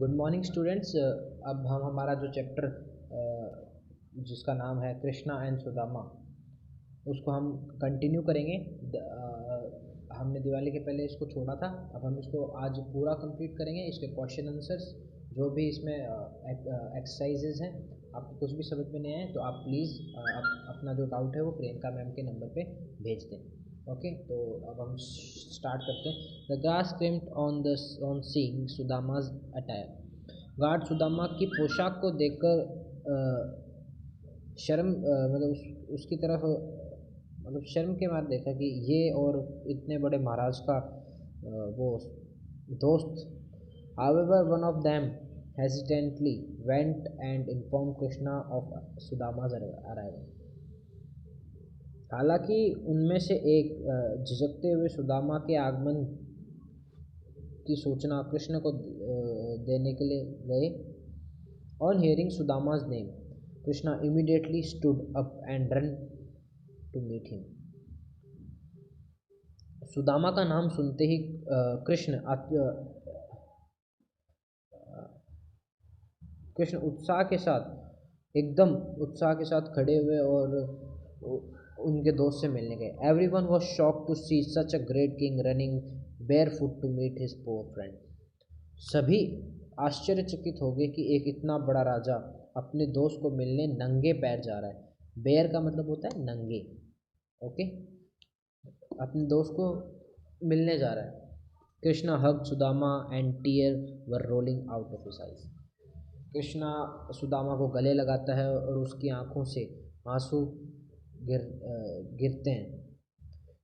Good morning students. अब हम हमारा जो चैप्टर जिसका नाम है कृष्णा एंड सुदामा उसको हम कंटिन्यू करेंगे। हमने दिवाली के पहले इसको छोड़ा था, अब हम इसको आज पूरा कंप्लीट करेंगे। इसके क्वेश्चन आंसर्स जो भी इसमें एक्सरसाइजेज हैं, आपको कुछ भी समझ में नहीं आए तो आप प्लीज़ अपना जो डाउट है वो प्रियंका मैम के नंबर पे भेज दें। ओके, तो अब हम स्टार्ट करते हैं। The grass crimped on seeing Sudama's attire. Guard Sudama की पोशाक को देखकर शर्म उसकी तरफ शर्म के मारे देखा कि ये और इतने बड़े महाराज का वो दोस्त। However, one of them hesitantly went and informed Krishna of Sudama's arrival. हालांकि उनमें से एक झिझकते हुए सुदामा के आगमन की सूचना कृष्ण को देने के लिए गए। On hearing Sudama's name, Krishna immediately stood up and ran to meet him. Sudama का नाम सुनते ही कृष्ण एकदम उत्साह के साथ खड़े हुए और उनके दोस्त से मिलने गए। Everyone was shocked to see such a great king running barefoot to meet his poor friend. सभी आश्चर्यचकित हो गए कि एक इतना बड़ा राजा अपने दोस्त को मिलने नंगे पैर जा रहा है। बेयर का मतलब होता है नंगे। ओके, अपने दोस्त को मिलने जा रहा है। Krishna hug Sudama and tear were rolling out of his eyes. Krishna Sudama को गले लगाता है और उसकी आंखों से आंसू गिरते हैं।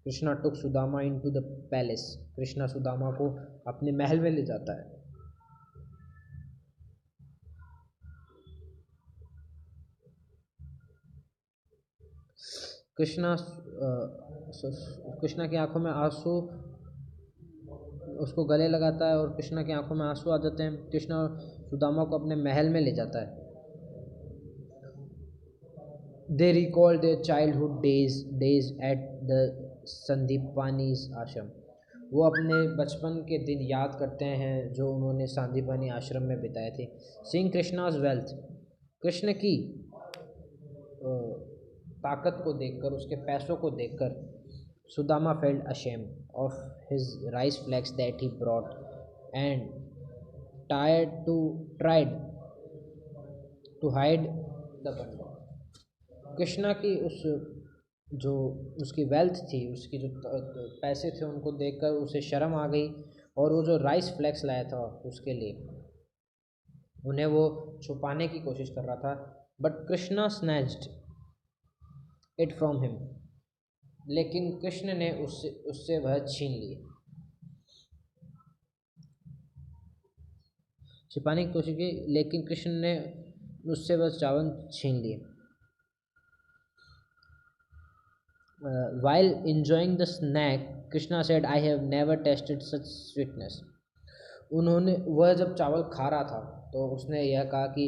Krishna took Sudama into the palace. Krishna Sudama को अपने महल में ले जाता है। कृष्णा की आंखों में आंसू, उसको गले लगाता है और कृष्णा की आंखों में आंसू आ जाते हैं। कृष्णा सुदामा को अपने महल में ले जाता है। They recall their childhood days at the संदीपानी's आश्रम। वो अपने बचपन के दिन याद करते हैं जो उन्होंने संदीपानी आश्रम में बिताए थे। Seeing Krishna's wealth, कृष्ण की ताकत को देखकर, उसके पैसों को देखकर Sudama felt ashamed of his rice flakes that he brought and tried to hide the bundle. Krishna की जो उसकी वेल्थ थी, उसकी जो पैसे थे, उनको देखकर उसे शर्म आ गई और वो जो राइस फ्लेक्स लाया था उसके लिए उन्हें वो छुपाने की कोशिश कर रहा था। But Krishna snatched it from him, लेकिन कृष्ण ने उससे वह छीन लिए। छिपाने की कोशिश की लेकिन कृष्ण ने उससे वह चावल छीन लिए। While enjoying the snack, Krishna said, "I have never tasted such sweetness." वह जब चावल खा रहा था तो उसने यह कहा कि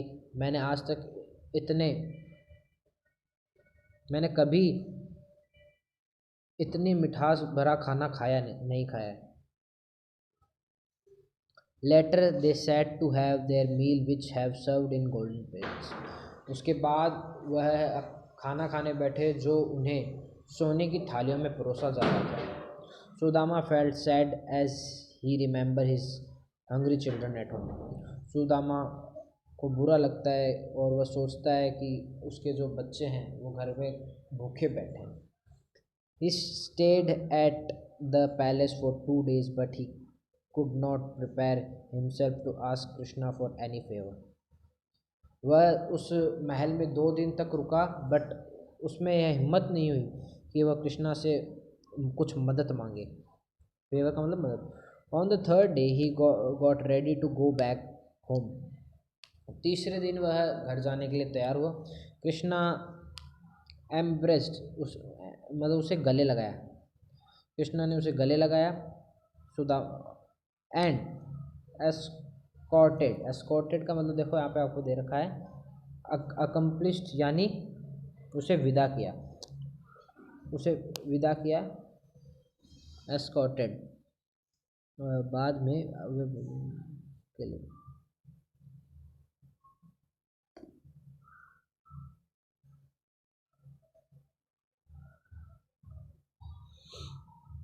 मैंने कभी इतनी मिठास भरा खाना नहीं खाया। Later they sat to have their meal which have served in golden plates. उसके बाद वह खाना खाने बैठे जो उन्हें सोने की थालियों में परोसा जा रहा था। Sudama felt sad as he remembered his hungry children at home. Sudama को बुरा लगता है और वह सोचता है कि उसके जो बच्चे हैं वो घर में भूखे बैठे हैं। He stayed at the palace for 2 days, but he could not prepare himself to ask Krishna for any favor. वह उस महल में 2 दिन तक रुका, बट उसमें यह हिम्मत नहीं हुई कि वह कृष्णा से कुछ मदद मांगे। फेवर का मतलब मदद। On the third day he got ready to go back home. तीसरे दिन वह घर जाने के लिए तैयार हुआ। कृष्णा embraced उसे गले लगाया। कृष्णा ने उसे गले लगाया। एंड एस्कॉर्टेड का मतलब देखो यहाँ पे आपको दे रखा है अकम्प्लिश्ड, यानी उसे विदा किया। एस्कॉर्टेड बाद में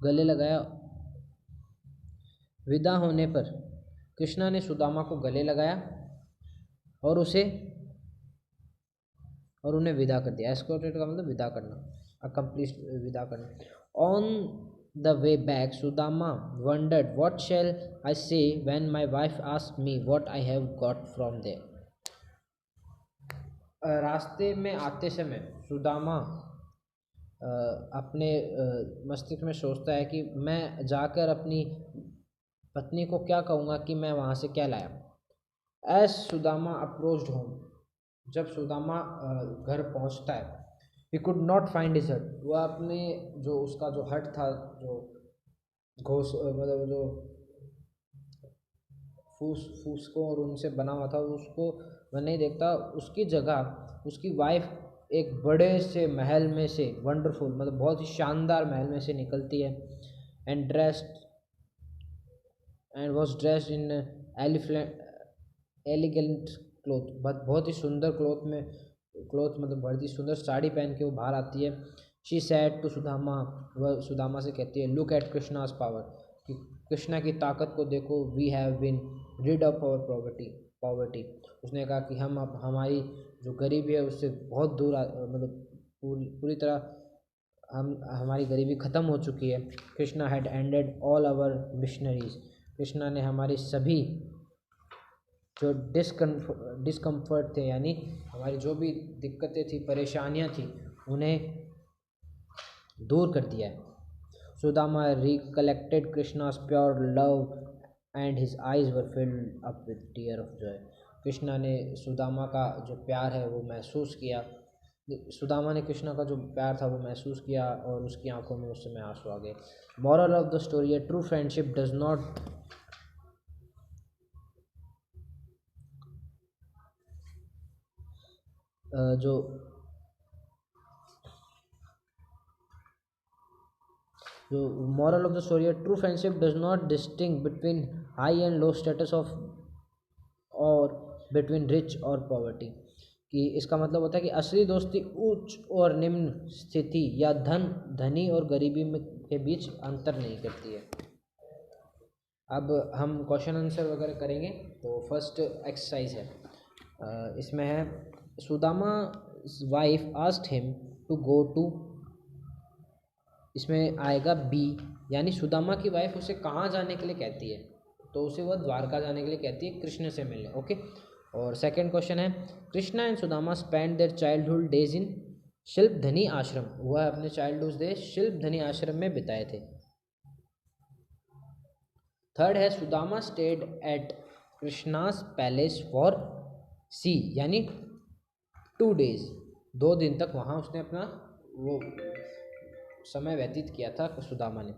गले लगाया। विदा होने पर कृष्णा ने सुदामा को गले लगाया और उन्हें विदा कर दिया। एस्कॉर्टेड का मतलब विदा करना, अकम्प्लिश विदा करना। On the way back Sudama wondered what shall I say when my wife asked me what I have got from there. रास्ते में आते समय सुदामा अपने मस्तिष्क में सोचता है कि मैं जाकर अपनी पत्नी को क्या कहूँगा कि मैं वहाँ से क्या लाया। एज सुदामा अप्रोच्ड होम, जब सुदामा घर पहुँचता है, he could not find his hut, वह अपने जो उसका जो हट था, जो घोस मतलब जो फूसकों और उनसे बना हुआ था, उसको वह नहीं देखता। उसकी जगह उसकी वाइफ एक बड़े से महल में से, वंडरफुल मतलब बहुत ही शानदार महल में से निकलती है। And was dressed in elegant cloth, बहुत ही सुंदर क्लोथ मतलब बहुत ही सुंदर साड़ी पहन के वो बाहर आती है। शी सैड टू सुदामा, वह सुदामा से कहती है लुक एट कृष्णास पावर, कि कृष्णा की ताकत को देखो। We have been rid of our poverty, उसने कहा कि हम अब हमारी जो गरीबी है उससे बहुत दूर मतलब पूरी तरह हमारी गरीबी ख़त्म हो चुकी है। Krishna had ended all our missionaries, Krishna ने हमारी सभी जो डिस्कम्फर्ट थे, यानी हमारी जो भी दिक्कतें थी, परेशानियां थी, उन्हें दूर कर दिया है। Sudama recollected Krishna's pure love and his eyes were filled up with tear of joy. Krishna ने सुदामा का जो प्यार है वो महसूस किया, सुदामा ने कृष्णा का जो प्यार था वो महसूस किया और उसकी आंखों में उस समय आंसू आ गए। मॉरल ऑफ द स्टोरी है ट्रू फ्रेंडशिप डज नॉट जो मॉरल ऑफ द स्टोरी है true friendship does not distinguish between high and low status of और बिटवीन रिच और पॉवर्टी, कि इसका मतलब होता है कि असली दोस्ती उच्च और निम्न स्थिति या धनी और गरीबी में के बीच अंतर नहीं करती है। अब हम क्वेश्चन आंसर वगैरह करेंगे। तो फर्स्ट एक्सरसाइज है, इसमें है Sudama wife asked him to go to, इसमें आएगा बी, यानी सुदामा की वाइफ उसे कहाँ जाने के लिए कहती है, तो उसे वह द्वारका जाने के लिए कहती है कृष्ण से मिलने। ओके। और सेकंड क्वेश्चन है Krishna and Sudama spend their childhood days in Shilpadhani ashram, वह अपने चाइल्डहुड डेज शिल्पधनी आश्रम में बिताए थे। थर्ड है Sudama stayed at Krishna's palace for C, यानी 2 days, 2 दिन तक वहाँ उसने अपना वो समय व्यतीत किया था सुदामा ने।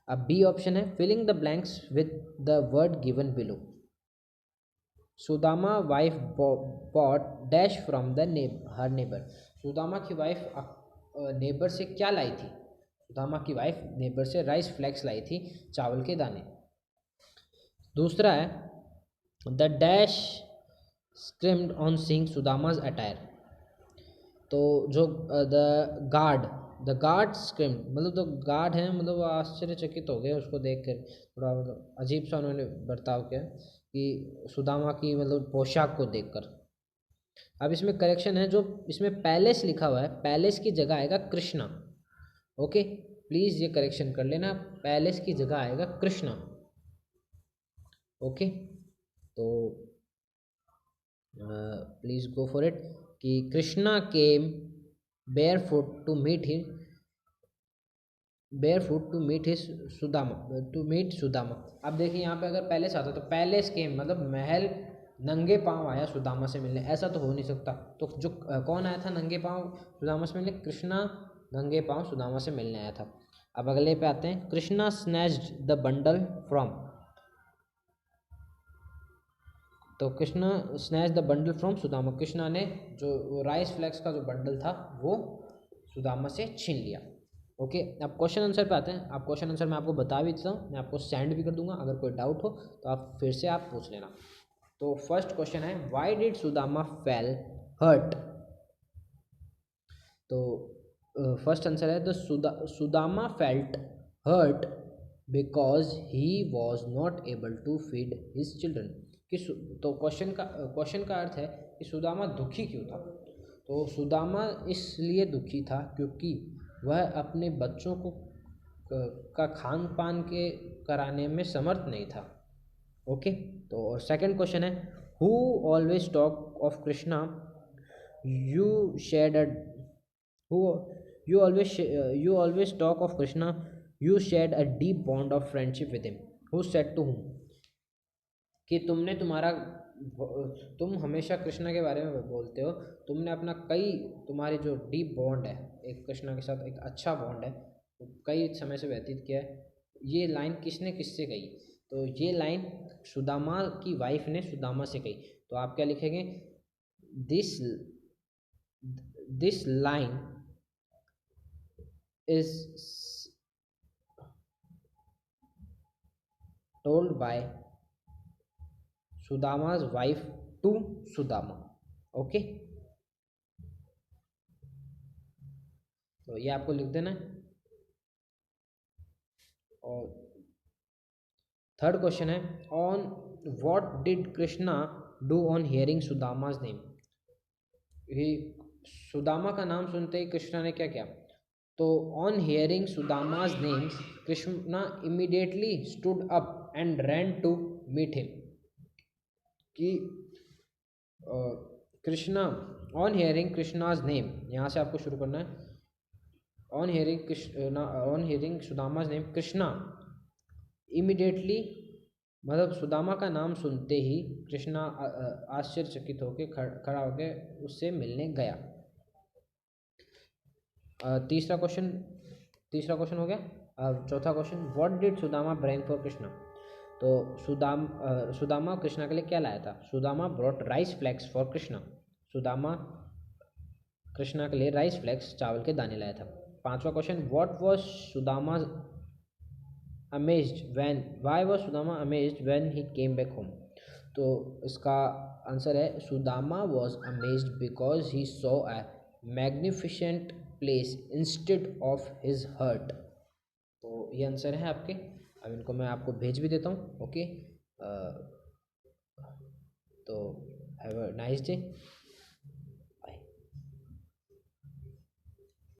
अब बी ऑप्शन है filling the blanks with the word given below. Sudama wife bought dash from the her neighbour, Sudama की वाइफ नेबर से क्या लाई थी, सुदामा की वाइफ नेबर से राइस फ्लेक्स लाई थी, चावल के दाने। दूसरा है the dash screamed on seeing Sudama's attire, तो जो द गार्ड स्क्रिम्ड मतलब जो गार्ड हैं मतलब आश्चर्यचकित हो गए उसको देखकर, थोड़ा मतलब अजीब सा उन्होंने बर्ताव किया कि सुदामा की मतलब पोशाक को देखकर। अब इसमें करेक्शन है, जो इसमें पैलेस लिखा हुआ है पैलेस की जगह आएगा कृष्णा। ओके, प्लीज़ ये करेक्शन कर लेना, पैलेस की जगह आएगा कृष्णा। ओके, तो प्लीज़ गो फॉर इट कि कृष्णा केम barefoot to meet सुदामा। अब देखिए यहाँ पे अगर पैलेस आता तो पैलेस केम मतलब महल, नंगे पांव आया सुदामा से मिलने, ऐसा तो हो नहीं सकता। तो जो कौन आया था नंगे पांव सुदामा से मिलने, कृष्णा नंगे पांव सुदामा से मिलने आया था। अब अगले पे आते हैं Krishna snatched the bundle from, तो Krishna snatch the bundle from Sudama, Krishna ने जो राइस फ्लेक्स का जो बंडल था वो सुदामा से छीन लिया। ओके, अब क्वेश्चन आंसर पे आते हैं। आप क्वेश्चन आंसर मैं आपको बता भी देता हूँ, मैं आपको सेंड भी कर दूंगा, अगर कोई डाउट हो तो आप फिर से आप पूछ लेना। तो फर्स्ट क्वेश्चन है why did Sudama fell hurt, तो फर्स्ट आंसर है the Sudama felt hurt because he was not able to feed his children. कि तो क्वेश्चन का अर्थ है कि सुदामा दुखी क्यों था। तो सुदामा इसलिए दुखी था क्योंकि वह अपने बच्चों को का खान पान के कराने में समर्थ नहीं था। ओके, तो सेकंड क्वेश्चन है, who always talk of Krishna you shed a who you always talk of Krishna, you shared a deep bond of friendship with him, who said to whom। कि तुम हमेशा कृष्णा के बारे में बोलते हो, तुमने अपना तुम्हारी जो डीप बॉन्ड है एक कृष्णा के साथ, एक अच्छा बॉन्ड है, कई समय से व्यतीत किया है। ये लाइन किसने किससे कही? तो ये लाइन सुदामा की वाइफ ने सुदामा से कही। तो आप क्या लिखेंगे? This line is told by Sudama's wife to Sudama। Okay, तो ये आपको लिख देना है। और थर्ड क्वेश्चन है, on what did Krishna do on hearing Sudama's name. Sudama का नाम सुनते ही कृष्णा ने क्या किया? तो on hearing Sudama's name Krishna immediately stood up and ran to meet him. कि Krishna on hearing Krishna's name, यहाँ से आपको शुरू करना है। On hearing Sudama's name Krishna immediately, मतलब सुदामा का नाम सुनते ही कृष्णा आश्चर्यचकित होकर खड़ा होकर उससे मिलने गया। तीसरा क्वेश्चन हो गया। चौथा question, what did Sudama bring for Krishna. तो सुदामा कृष्णा के लिए क्या लाया था? Sudama brought rice flakes for Krishna. Sudama Krishna के लिए राइस फ्लेक्स, चावल के दाने लाया था। पांचवा question, what was Sudama why was Sudama amazed when he came back home. तो इसका आंसर है, Sudama was amazed because he saw a magnificent place instead of his hut. तो ये आंसर है आपके। अब इनको मैं आपको भेज भी देता हूँ। ओके, तो हैव अ नाइस डे।